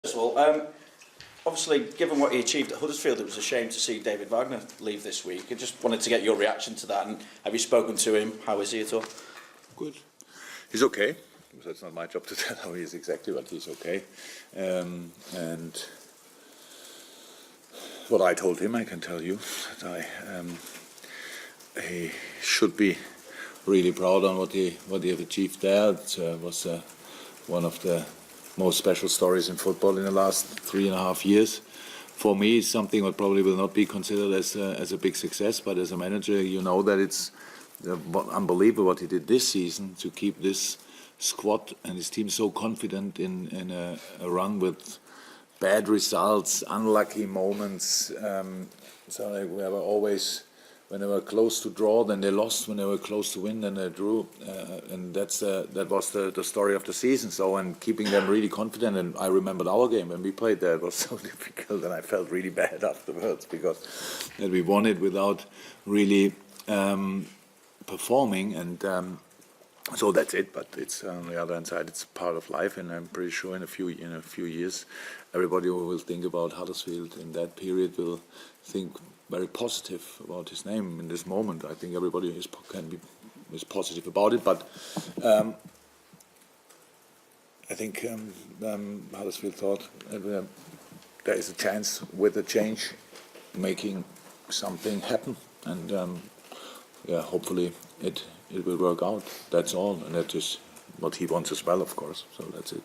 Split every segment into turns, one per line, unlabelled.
First of all, obviously, given what he achieved at Huddersfield, it was a shame to see David Wagner leave this week. I just wanted to get your reaction to that, and have you spoken to him? How is he at all?
Good. He's okay. That's not my job to tell how he is exactly, but he's okay. And what I told him, I can tell you that he should be really proud on what he have achieved there. It was one of the most special stories in football in the last 3.5 years. For me, it's something that probably will not be considered as a big success, but as a manager, you know that it's unbelievable what he did this season to keep this squad and his team so confident in a run with bad results, unlucky moments. So we were always, when they were close to draw, then they lost. When they were close to win, then they drew. And that was the story of the season. So, and keeping them really confident. And I remembered our game when we played there. It was so difficult, and I felt really bad afterwards because that we won it without really performing. And so that's it. But it's on the other hand side, it's part of life. And I'm pretty sure in a few years, everybody who will think about Huddersfield in that period will think very positive about his name in this moment. I think everybody is positive about it, but I think Huddersfield thought there is a chance with a change making something happen, and hopefully it will work out. That's all, and that is what he wants as well, of course. So that's it.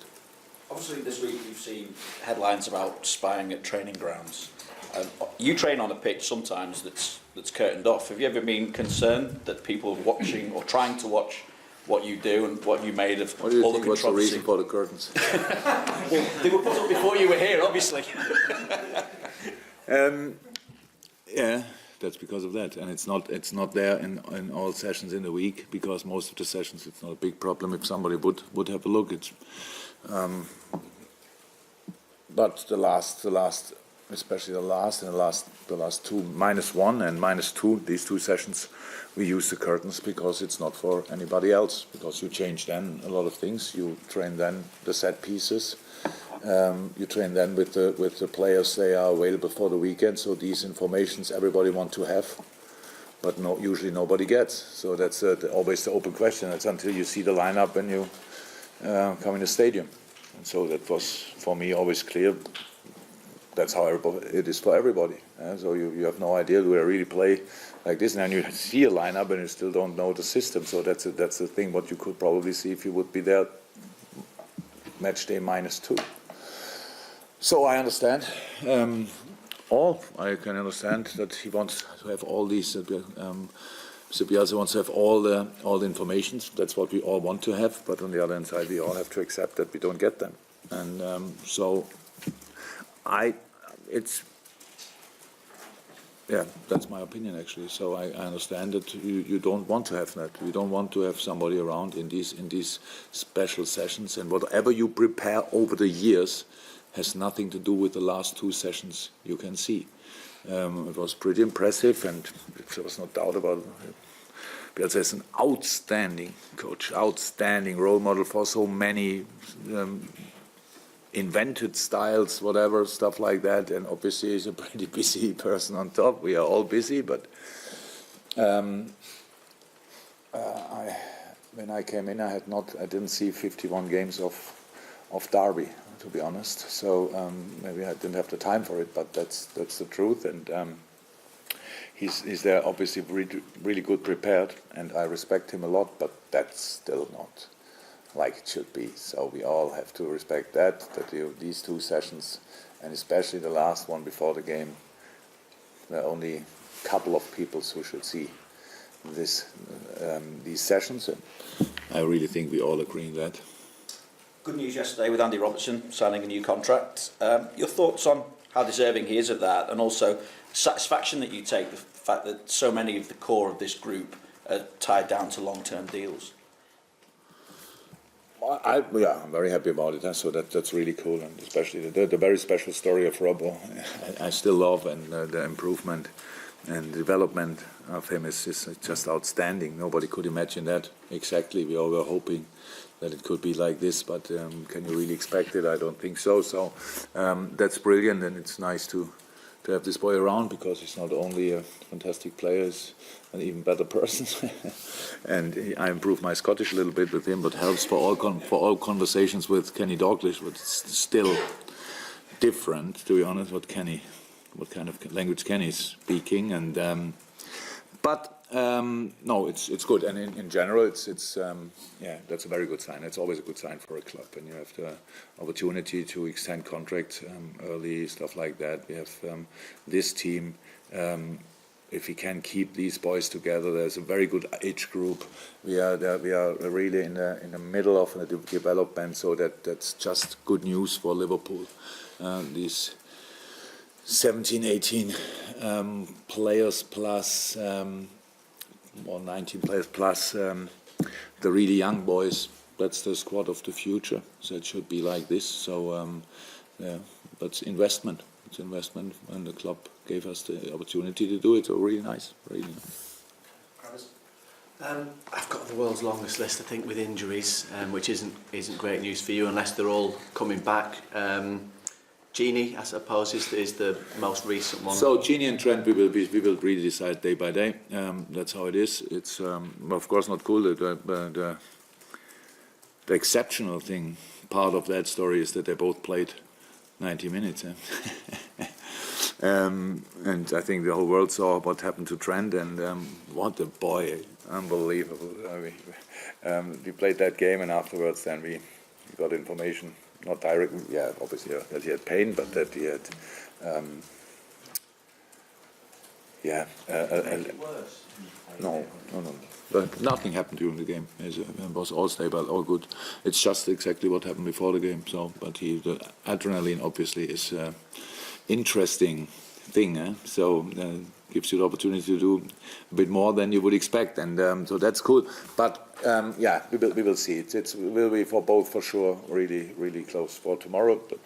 Obviously, this week you've seen headlines about spying at training grounds. You train on a pitch sometimes that's curtained off. Have you ever been concerned that people are watching or trying to watch what you do and what you made of
what do you
all
think
the controversy?
What's the reason for the curtains?
Well, they were put up before you were here, obviously.
Yeah, that's because of that, and it's not there in all sessions in the week, because most of the sessions it's not a big problem if somebody would have a look. It's but the last. Especially the last two, -1 and -2, these two sessions, we use the curtains because it's not for anybody else. Because you change then a lot of things. You train then the set pieces. You train then with the players. They are available for the weekend. So these informations everybody want to have, but usually nobody gets. So that's always the open question. It's until you see the lineup when you come in the stadium. And so that was for me always clear. That's how it is for everybody. So you have no idea, do I really play like this? And then you see a lineup and you still don't know the system. So that's the thing, what you could probably see if you would be there match day -2. So I understand. I can understand that he wants to have all these, Mr. Bielsa wants to have all the information. That's what we all want to have. But on the other hand side, we all have to accept that we don't get them. And that's my opinion actually. So I understand that you don't want to have that. You don't want to have somebody around in these special sessions, and whatever you prepare over the years has nothing to do with the last two sessions you can see. It was pretty impressive, and there was no doubt about it. Bielsa is an outstanding coach, outstanding role model for so many invented styles, whatever, stuff like that, and obviously he's a pretty busy person on top. We are all busy, but when I came in, I didn't see 51 games of Derby, to be honest. So maybe I didn't have the time for it, but that's the truth. And he's there, obviously really good prepared, and I respect him a lot. But that's still not like it should be. So we all have to respect that these two sessions, and especially the last one before the game, there are only a couple of people who should see these sessions. And I really think we all agree on that.
Good news yesterday with Andy Robertson signing a new contract. Your thoughts on how deserving he is of that, and also satisfaction that you take the fact that so many of the core of this group are tied down to long-term deals?
I'm very happy about it. So that's really cool, and especially the very special story of Robbo. I still love, and the improvement and development of him is just outstanding. Nobody could imagine that exactly. We all were hoping that it could be like this, but can you really expect it? I don't think so. So that's brilliant, and it's nice to have this boy around, because he's not only a fantastic player, he's an even better person. And I improved my Scottish a little bit with him, but helps for all conversations with Kenny Dalglish. But it's still different, to be honest, what kind of language Kenny's speaking. And no, it's good, and in general, it's that's a very good sign. It's always a good sign for a club, and you have the opportunity to extend contracts early, stuff like that. We have this team. If we can keep these boys together, there's a very good age group. We are really in the middle of the development, so that's just good news for Liverpool. These 17, 18 players plus. Or 19 players plus the really young boys. That's the squad of the future. So it should be like this. So but it's investment. It's investment, and the club gave us the opportunity to do it. So really nice, really nice.
I've got the world's longest list, I think, with injuries, which isn't great news for you unless they're all coming back. Gini, I suppose, is the most recent one.
So Gini and Trent, we will really decide day by day. That's how it is. It's of course not cool. The exceptional thing, part of that story, is that they both played 90 minutes. And I think the whole world saw what happened to Trent, and what a boy, unbelievable. We played that game, and afterwards then we got information. Not directly, yeah, obviously that he had pain, but that he had, no. But nothing happened during the game. It was all stable, all good. It's just exactly what happened before the game. So, but the adrenaline obviously is interesting thing. So gives you the opportunity to do a bit more than you would expect, and so that's cool. But we will see. It will be for both for sure. Really close for tomorrow. But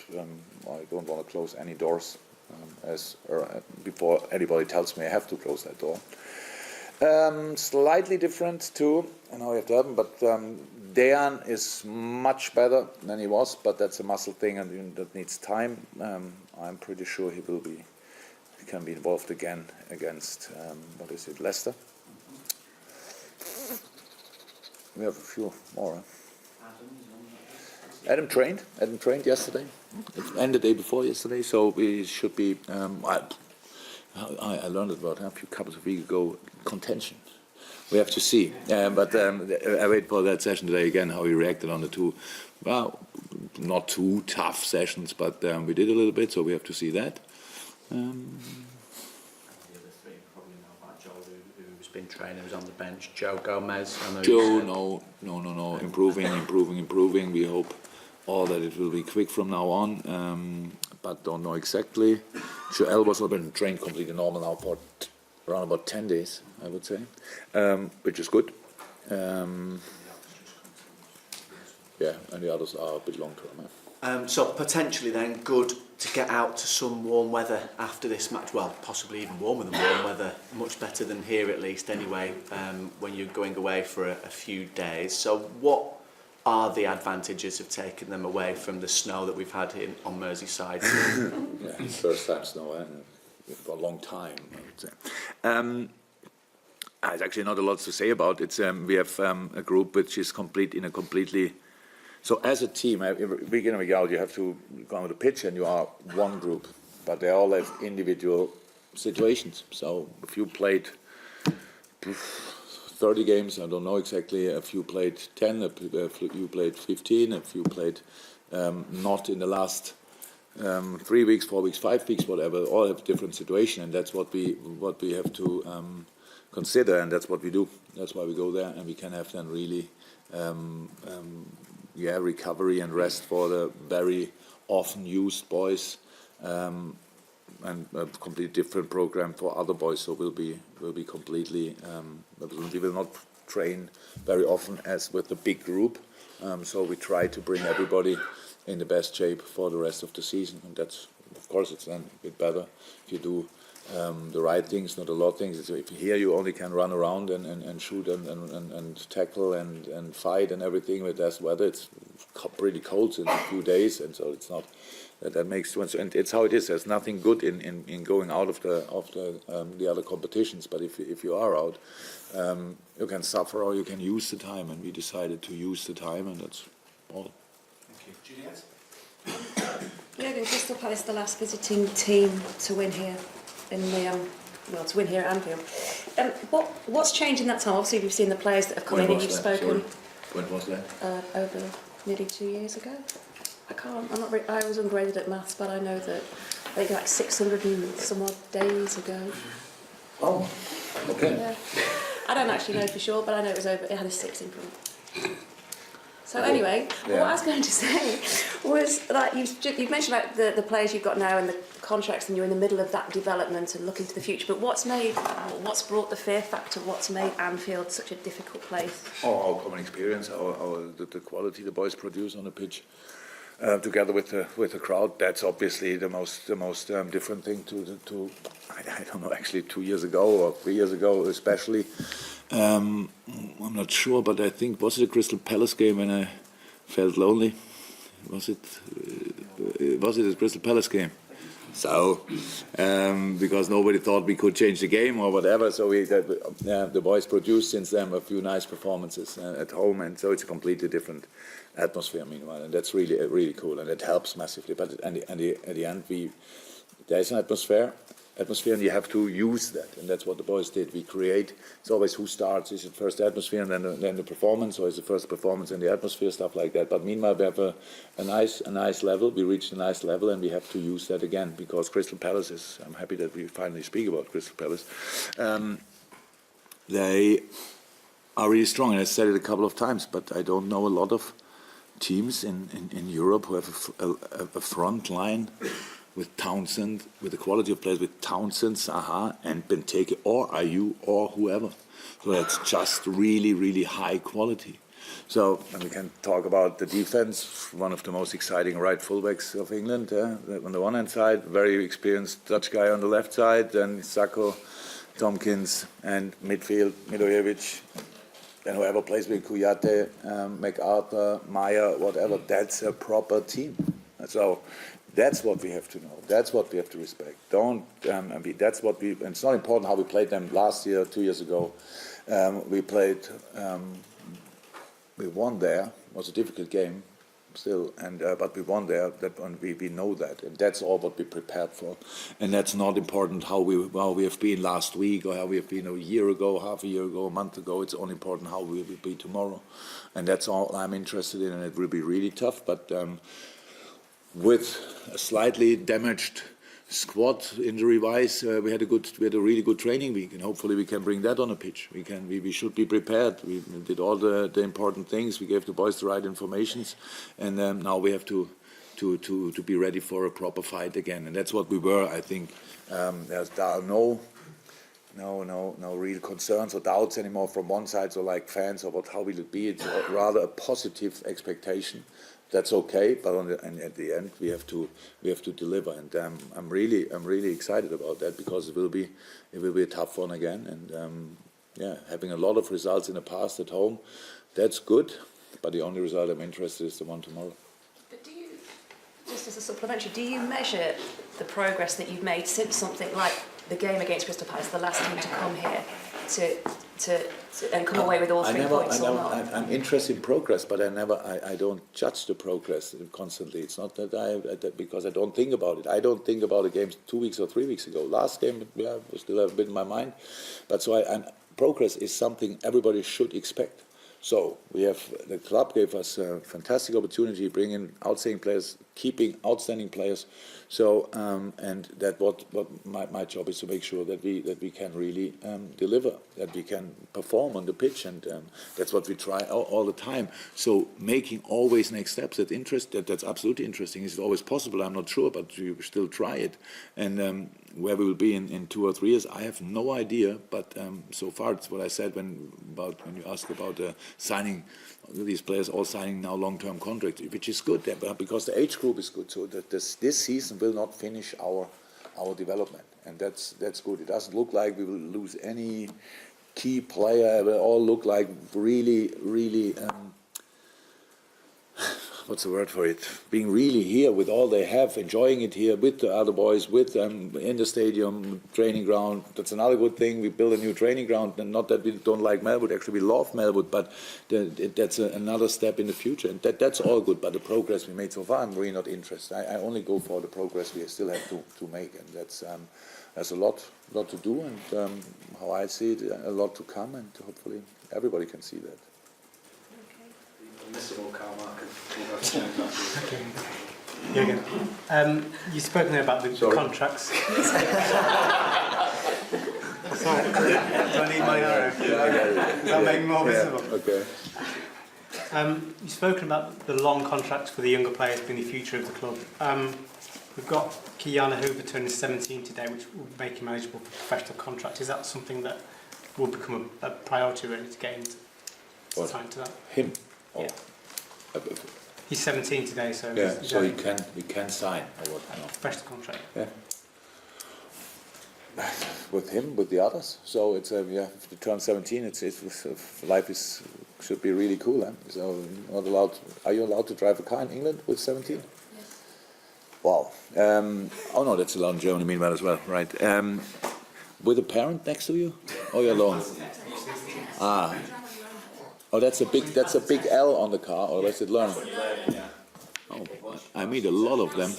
I don't want to close any doors before anybody tells me I have to close that door. Slightly different too. I know we have to happen, but Dejan is much better than he was. But that's a muscle thing, and that needs time. I'm pretty sure he can be involved again against Leicester. We have a few more. Adam trained yesterday, and the day before yesterday. So we should be. I learned about a few couple of weeks ago. Contention. We have to see. But I wait for that session today again. How he reacted on the two. Well, not too tough sessions, but we did a little bit. So we have to see that.
The other three probably know about Joe, who's been training, who's on the bench. Joe Gomez.
Joe, no. Improving. We hope all that it will be quick from now on, but don't know exactly. Joe Elbows have been trained completely normal now for around about 10 days, I would say, which is good. And the others are a bit long term.
So potentially then good to get out to some warm weather after this match. Well, possibly even warmer than warm weather, much better than here at least anyway, when you're going away for a few days. So what are the advantages of taking them away from the snow that we've had here on Merseyside?
First time snow for a long time, I would say. There's actually not a lot to say about it. We have a group which is completely. So as a team, week in and week out, you have to go on the pitch, and you are one group, but they all have individual situations. So if you played 30 games, I don't know exactly, a few played 10, a few played 15, a few played not in the last 3 weeks, 4 weeks, 5 weeks, whatever, all have different situation, and that's what we have to consider, and that's what we do. That's why we go there, and we can have then really recovery and rest for the very often used boys, and a completely different program for other boys. So we'll be completely. We will not train very often as with the big group. So we try to bring everybody in the best shape for the rest of the season, and that's, of course, it's then a bit better if you do the right things, not a lot of things. So if here you only can run around and shoot and tackle and fight and everything with this weather, it's pretty cold in a few days, and so it's not. That makes sense, and it's how it is. There's nothing good in going out of the other competitions. But if you are out, you can suffer or you can use the time, and we decided to use the time, and that's all.
Thank you. Juliette?
Jürgen, Crystal Palace, the last visiting team to win here in the to win here at Anfield. What's changed in that time? Obviously, we've seen the players that have come in and you've spoken.
When was that?
Over nearly 2 years ago. I was ungraded at maths, but I know that I think like 600 and some odd days ago.
Oh, okay.
Yeah. I don't actually know for sure, but I know it was over. It had a 6 in front. So anyway, what I was going to say was that you've mentioned about the players you've got now and the contracts, and you're in the middle of that development and looking to the future. But what's brought the fear factor? What's made Anfield such a difficult place?
Our common experience, the quality the boys produce on the pitch, together with the crowd. That's obviously the most different thing to I don't know, actually 2 years ago or 3 years ago especially. I'm not sure, but I think, was it a Crystal Palace game when I felt lonely? Was it a Crystal Palace game? So, because nobody thought we could change the game or whatever, so the boys produced since then a few nice performances at home, and so it's a completely different atmosphere meanwhile, and that's really cool, and it helps massively. But at the end, there's an atmosphere, and you have to use that, and that's what the boys did. We create. It's always who starts. Is it first atmosphere and then the performance, or is it first performance and the atmosphere, stuff like that. But meanwhile, we have a nice level. We reached a nice level, and we have to use that again, because Crystal Palace is. I'm happy that we finally speak about Crystal Palace. They are really strong, and I said it a couple of times, but I don't know a lot of teams in Europe who have a front line with Townsend, with the quality of players, with Townsend, SalaH, and Benteke, or Ayew, or whoever. So that's just really high quality. So, and we can talk about the defense, one of the most exciting right fullbacks of England. On the one hand side, very experienced Dutch guy on the left side, then Sacco, Tompkins, and midfield, Milojevic, and whoever plays with Kouyaté, MacArthur, Meyer, whatever. That's a proper team. So that's what we have to know. That's what we have to respect. That's what we. And it's not important how we played them last year, 2 years ago. We played. We won there. It was a difficult game, still, and but we won there. We know that, and that's all what we prepared for. And that's not important how we have been last week or how we have been a year ago, half a year ago, a month ago. It's only important how we will be tomorrow, and that's all I'm interested in. And it will be really tough, but. With a slightly damaged squad injury-wise, we had a really good training week, and hopefully we can bring that on a pitch. We should be prepared. We did all the important things. We gave the boys the right informations, and now we have to be ready for a proper fight again. And that's what we were. I think there are no real concerns or doubts anymore from one side, so like fans about how will it be. It's rather a positive expectation. That's okay, but at the end we have to deliver, and I'm really excited about that, because it will be a tough one again, and having a lot of results in the past at home, that's good, but the only result I'm interested in is the one tomorrow.
But do you, just as a supplementary, do you measure the progress that you've made since something like the game against Crystal Palace, the last team to come here, and come away with all 3 points or not?
I'm interested in progress, but I don't judge the progress constantly. It's not that because I don't think about it. I don't think about the games 2 weeks or 3 weeks ago. Last game, I still have a bit in my mind. But so progress is something everybody should expect. So the club gave us a fantastic opportunity, bringing outstanding players, keeping outstanding players. So and that what my job is to make sure that we can really deliver, that we can perform on the pitch, and that's what we try all the time. So making always next steps, that's absolutely interesting. Is it always possible? I'm not sure, but you still try it. And where we will be in 2 or 3 years, I have no idea. But so far, it's what I said when you asked about signing. These players all signing now long-term contracts, which is good, because the age group is good. So that this season will not finish our our development, and that's good. It doesn't look like we will lose any key player. It will all look like really, really. What's the word for it? Being really here with all they have, enjoying it here with the other boys, with them in the stadium, training ground. That's another good thing. We build a new training ground, and not that we don't like Melwood. Actually, we love Melwood, but that's another step in the future, and that's all good. But the progress we made so far, I'm really not interested. I only go for the progress we still have to make, and that's there's a lot to do, and how I see it, a lot to come, and hopefully everybody can see that.
Missable Karl Mark.
Okay. Jürgen, you've spoken there about the contracts. Sorry, do I need my arrow? That'll make me more visible.
Okay.
You've spoken about the long contracts for the younger players being the future of the club. We've got Kiana Hoover turning 17 today, which will make him eligible for professional contract. Is that something that will become a priority really to get into signed to that?
Him?
Yeah. He's 17 today, so
Yeah, so he can sign or what? No.
professional contract.
Yeah. With him, with the others. So it's if you turn 17, it's life should be really cool. So not allowed. Are you allowed to drive a car in England with 17?
Yes.
Wow. Oh no, that's allowed in Germany meanwhile as well, right? With a parent next to you, or you're alone? Ah. Oh, that's a big L on the car, or does it learn? Oh, I meet a lot of them.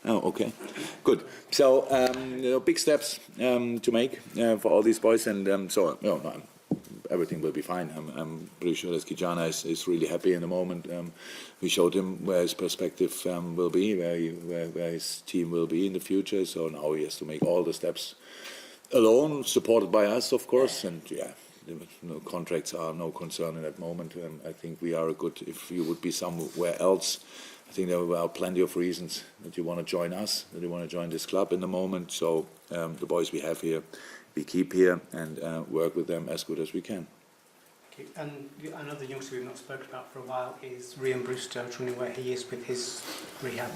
Oh, okay, good. So, big steps to make for all these boys, and everything will be fine. I'm pretty sure that Kijana is really happy in the moment. We showed him where his perspective will be, where his team will be in the future. So now he has to make all the steps alone, supported by us, of course, and yeah. No contracts are no concern in that moment. I think we are good. If you would be somewhere else, I think there are plenty of reasons that you want to join us, that you want to join this club in the moment. So the boys we have here, we keep here and work with them as good as we can.
Okay. And another youngster we've not spoken about for a while is Rian Brewster. I was wondering where he is with his rehab.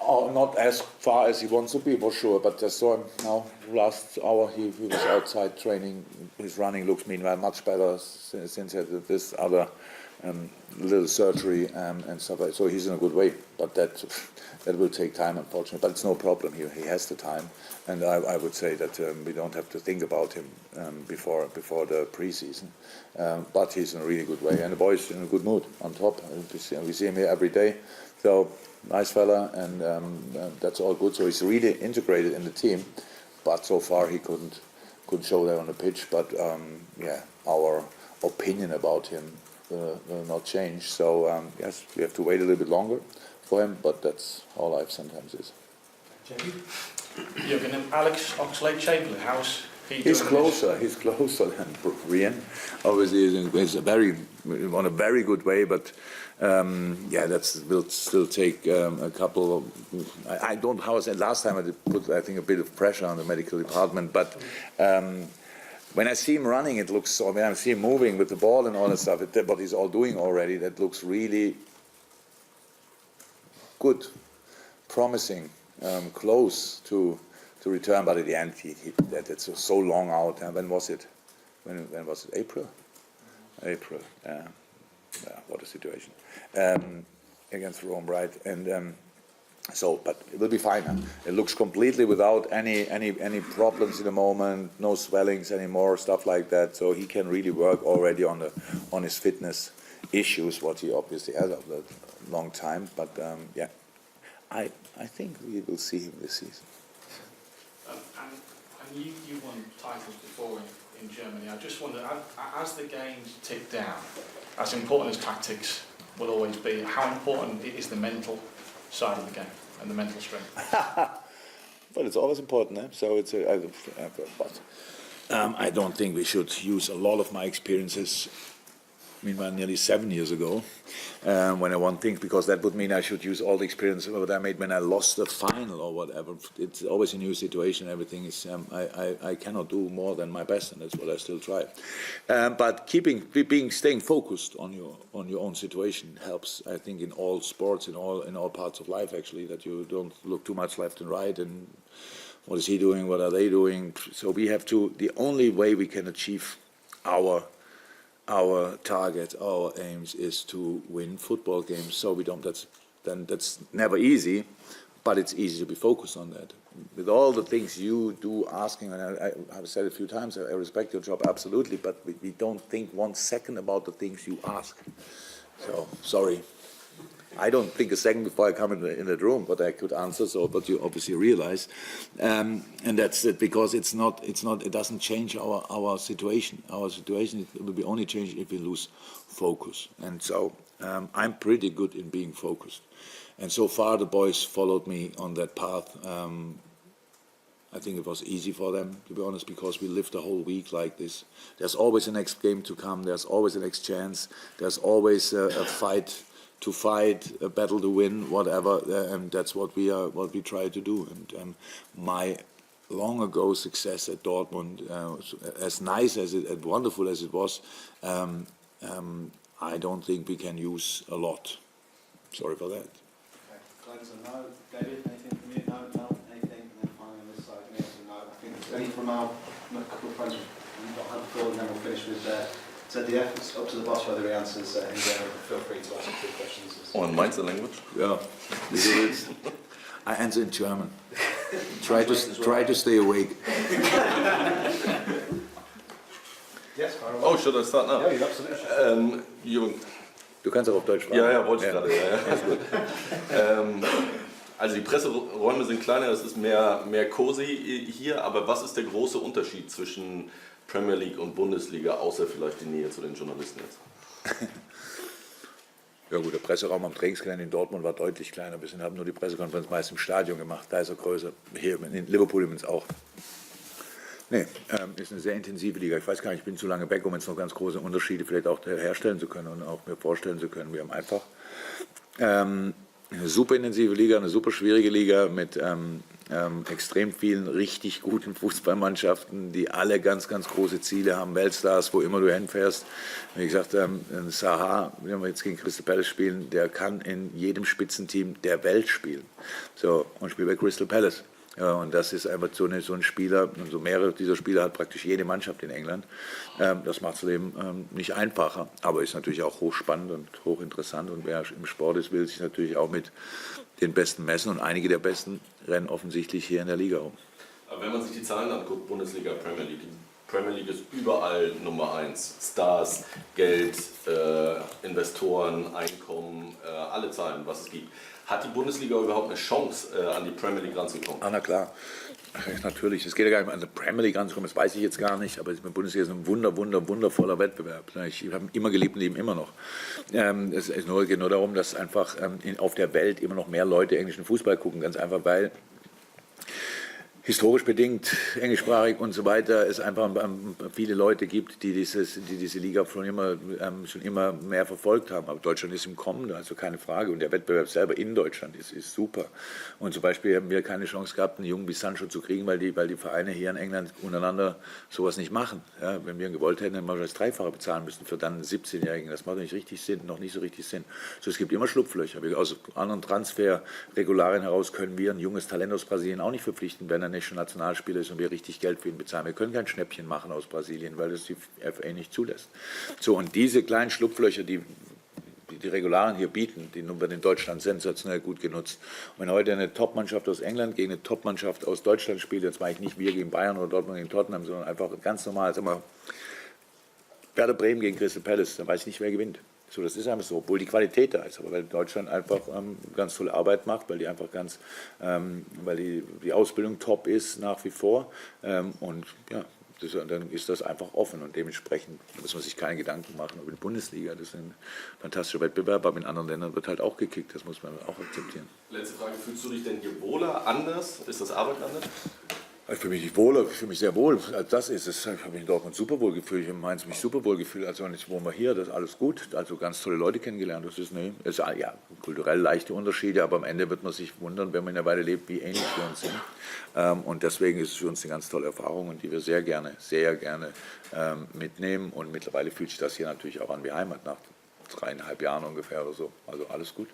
Oh, not as far as he wants to be, for sure, but I saw him now last hour. He was outside training. His running looks meanwhile much better since he had this other little surgery and stuff like that. So he's in a good way, but that will take time, unfortunately. But it's no problem. He has the time, and I would say that we don't have to think about him before the pre-season. But he's in a really good way, and the boys in a good mood on top. We see him here every day. So nice fella, and that's all good. So he's really integrated in the team, but so far he couldn't show that on the pitch. But our opinion about him will not change. So yes, we have to wait a little bit longer for him, but that's how life sometimes is.
Jürgen, and Alex Oxlade-Chamberlain, how's he doing?
He's closer than Rian. Obviously, he's on a very good way, but that will still take a couple of. I don't. How I said last time, I did put I think a bit of pressure on the medical department, but. When I see him running, it looks so. I mean, I see him moving with the ball and all that stuff. What he's all doing already, that looks really good, promising, close to return. But at the end, it's so long out. And when was it? When was it? April. April. What a situation against Rome, right? And. But it will be fine. Huh? It looks completely without any problems in the moment, no swellings anymore, stuff like that. So he can really work already on his fitness issues, what he obviously has over a long time. But I think we will see him this season.
And you won titles before in Germany. I just wonder, as the games tick down, as important as tactics will always be, how important is the mental side of the game and the mental strength?
Well, it's always important, eh? So it's I don't think we should use a lot of my experiences meanwhile nearly 7 years ago, when I won things, because that would mean I should use all the experience that I made when I lost a final or whatever. It's always a new situation. Everything is, I cannot do more than my best, and that's what I still try. But staying focused on your own situation helps, I think, in all sports, in all parts of life, actually, that you don't look too much left and right and what is he doing, what are they doing. So we have to, the only way we can achieve our target, our aims is to win football games. So we don't, that's never easy, but it's easy to be focused on that. With all the things you do asking, and I have said a few times, I respect your job absolutely, but we don't think 1 second about the things you ask. So, sorry. I don't think a second before I come in that room, but I could answer. So, but you obviously realize, and that's it, because it doesn't change our situation. Our situation will be only changed if we lose focus. And so, I'm pretty good in being focused. And so far, the boys followed me on that path. I think it was easy for them, to be honest, because we lived the whole week like this. There's always a next game to come. There's always a next chance. There's always a fight to fight, a battle to win, whatever, and that's what we try to do. And my long ago success at Dortmund, as nice as it, wonderful as it was, I don't think we can use a lot. Sorry for that.
Okay, Glenn's a no. David, anything from you? No, anything? And then finally on this side, me, it's a no. I think any from our couple of friends we've not had before, and then we'll finish with ZDF. It's up to the boss whether he answers in German. Feel free to ask 2 questions.
Und meinst du language?
Yeah, I answer in German. Try to stay awake.
Yes, fire away.
Oh, should I start now?
Yeah, you're absolutely
Du kannst auch auf Deutsch fragen.
Ja, wollte ich gerade. Ja. Also die Presseräume sind kleiner, es ist mehr cozy hier, aber was ist der große Unterschied zwischen Premier League und Bundesliga, außer vielleicht die Nähe zu den Journalisten jetzt?
Ja gut, der Presseraum am Trainingsgelände in Dortmund war deutlich kleiner. Wir haben nur die Pressekonferenz meist im Stadion gemacht, da ist er größer. Hier in Liverpool übrigens auch. Nee, ist eine sehr intensive Liga. Ich weiß gar nicht, ich bin zu lange weg, um jetzt noch ganz große Unterschiede vielleicht auch herstellen zu können und auch mir vorstellen zu können. Wir haben einfach eine super intensive Liga, eine super schwierige Liga mit extrem vielen richtig guten Fußballmannschaften, die alle ganz, ganz große Ziele haben, Weltstars, wo immer du hinfährst. Wie gesagt, SalaH, wenn wir jetzt gegen Crystal Palace spielen, der kann in jedem Spitzenteam der Welt spielen. So, und spielt bei Crystal Palace. Ja, und das ist einfach so ein Spieler, und so mehrere dieser Spieler hat praktisch jede Mannschaft in England. Das macht das Leben nicht einfacher, aber ist natürlich auch hochspannend und hochinteressant. Und wer im Sport ist, will sich natürlich auch mit den Besten messen. Und einige der Besten rennen offensichtlich hier in der Liga rum.
Aber wenn man sich die Zahlen anguckt, Bundesliga, Premier League, die Premier League ist überall Nummer 1. Stars, Geld, Investoren, Einkommen, alle Zahlen, was es gibt. Hat die Bundesliga überhaupt eine Chance, an die Premier League ranzukommen?
Ah, na klar. Natürlich. Es geht ja gar nicht mehr an die Premier League ranzukommen, das weiß ich jetzt gar nicht, aber die Bundesliga ist ein wundervoller Wettbewerb. Ich habe ihn immer geliebt und lieben immer noch. Es geht nur darum, dass einfach auf der Welt immer noch mehr Leute englischen Fußball gucken, ganz einfach, weil historisch bedingt, englischsprachig und so weiter, es einfach viele Leute gibt, die diese Liga schon immer mehr verfolgt haben. Aber Deutschland ist im Kommen, also keine Frage. Und der Wettbewerb selber in Deutschland ist super. Und zum Beispiel haben wir keine Chance gehabt, einen Jungen wie Sancho zu kriegen, weil die Vereine hier in England untereinander sowas nicht machen. Ja, wenn wir gewollt hätten, hätten wir das Dreifache bezahlen müssen für dann einen 17-Jährigen. Das macht nicht richtig Sinn, noch nicht so richtig Sinn. So, es gibt immer Schlupflöcher. Aus anderen Transferregularien heraus können wir ein junges Talent aus Brasilien auch nicht verpflichten, wenn er nicht schon Nationalspieler ist und wir richtig Geld für ihn bezahlen. Wir können kein Schnäppchen machen aus Brasilien, weil das die FA nicht zulässt. So, und diese kleinen Schlupflöcher, die Regularien hier bieten, die nun in Deutschland sensationell gut genutzt. Und wenn heute eine Top-Mannschaft aus England gegen eine Top-Mannschaft aus Deutschland spielt, jetzt meine ich nicht wir gegen Bayern oder Dortmund gegen Tottenham, sondern einfach ganz normal, sagen wir, Werder Bremen gegen Crystal Palace, dann weiß ich nicht, wer gewinnt. So, das ist einfach so, obwohl die Qualität da ist, aber weil Deutschland einfach ganz tolle Arbeit macht, weil die einfach weil die Ausbildung top ist nach wie vor und ja, dann ist das einfach offen und dementsprechend muss man sich keine Gedanken machen über die Bundesliga. Das ist ein fantastischer Wettbewerb, aber in anderen Ländern wird halt auch gekickt, das muss man auch akzeptieren.
Letzte Frage, fühlst du dich denn hier wohler, anders? Ist das Arbeit anders?
Ich fühle mich wohl, ich fühle mich sehr wohl. Also das ist es. Ich habe mich in Dortmund super wohl gefühlt. Ich habe in Mainz mich super wohl gefühlt. Also jetzt wohnen wir hier, das ist alles gut. Also ganz tolle Leute kennengelernt. Das ist ja kulturell leichte Unterschiede, aber am Ende wird man sich wundern, wenn man in einer Weile lebt, wie ähnlich wir uns sind. Und deswegen ist es für uns eine ganz tolle Erfahrung und die wir sehr gerne mitnehmen. Und mittlerweile fühlt sich das hier natürlich auch an wie Heimat nach 3,5 Jahren ungefähr oder so. Also alles gut.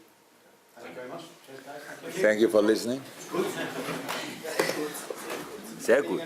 Thank you for listening. Sehr gut.